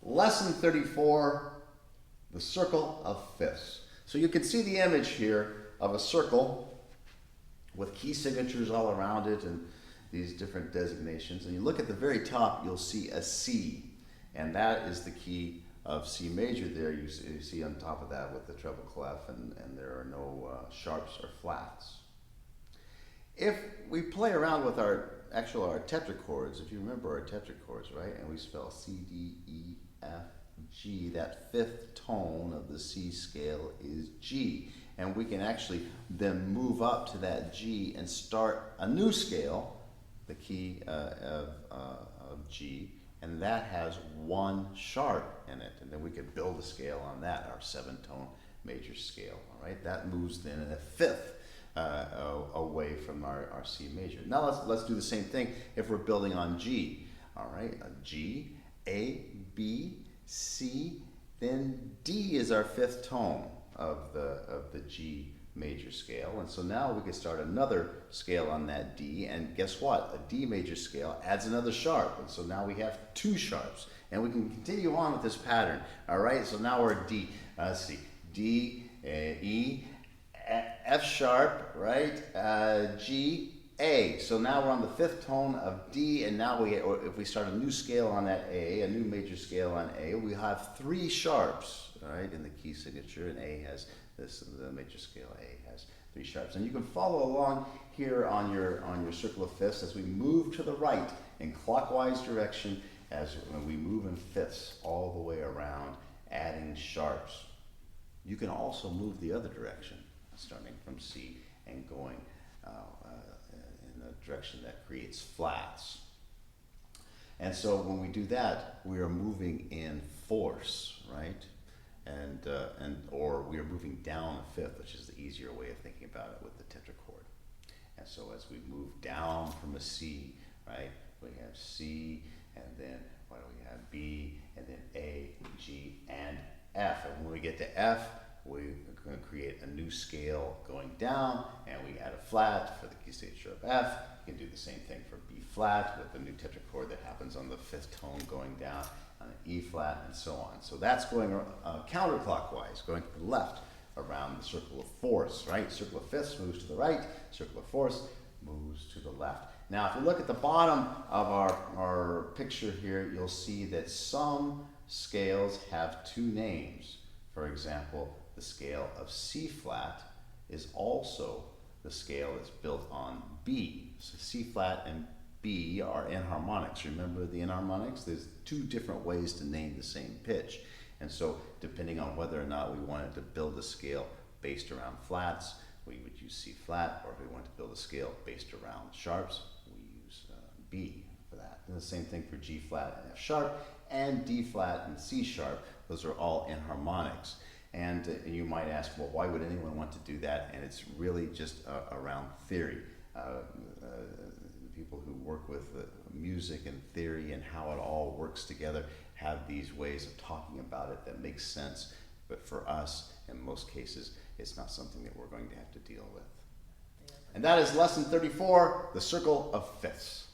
Lesson 34, the circle of fifths. So you can see the image here of a circle with key signatures all around it and these different designations. And you look at the very top, you'll see a C. And that is the key of C major there. You see on top of that with the treble clef, and there are no sharps or flats. If we play around with our tetrachords, if you remember our tetrachords, right? And we spell C, D, E, F, G, that fifth tone of the C scale is G. And we can actually then move up to that G and start a new scale, the key of G, and that has one sharp in it. And then we could build a scale on that, our 7-tone major scale, all right? That moves then in a fifth away from our C major. Now let's do the same thing if we're building on G, all right? A G, A, B, C, then D is our fifth tone of the G major scale. And so now we can start another scale on that D, and guess what? A D major scale adds another sharp, and so now we have two sharps. And we can continue on with this pattern, all right? So now we're at D. Let's see, D, E, F sharp, right? G, A. So now we're on the fifth tone of D, and now if we start a new scale on that A, a new major scale on A, we have three sharps, all right, in the key signature, and A has the major scale A has three sharps. And you can follow along here on your circle of fifths as we move to the right in clockwise direction as we move in fifths all the way around, adding sharps. You can also move the other direction, starting from C and going in a direction that creates flats. And so when we do that, we are moving in force, right? Or we are moving down a fifth, which is the easier way of thinking about it with the tetrachord. And so as we move down from a C, right, we have C, and then what do we have? B, and then A, G, and F. And when we get to F, we're going to create a new scale going down, and we add a flat for the key signature of F. You can do the same thing for B flat with the new tetrachord that happens on the fifth tone going down on an E flat, and so on. So that's going counterclockwise, going to the left around the circle of fourths, right? Circle of fifths moves to the right, circle of fourths moves to the left. Now, if you look at the bottom of our picture here, you'll see that some scales have two names. For example, the scale of C flat is also the scale that's built on B. So C flat and B are enharmonics. Remember the enharmonics? There's two different ways to name the same pitch. And so depending on whether or not we wanted to build a scale based around flats, we would use C flat, or if we want to build a scale based around sharps, we use B for that. And the same thing for G flat and F sharp, and D flat and C sharp. Those are all enharmonics. And you might ask, well, why would anyone want to do that? And it's really just around theory. People who work with music and theory and how it all works together have these ways of talking about it that makes sense. But for us, in most cases, it's not something that we're going to have to deal with. And that is lesson 34, the circle of fifths.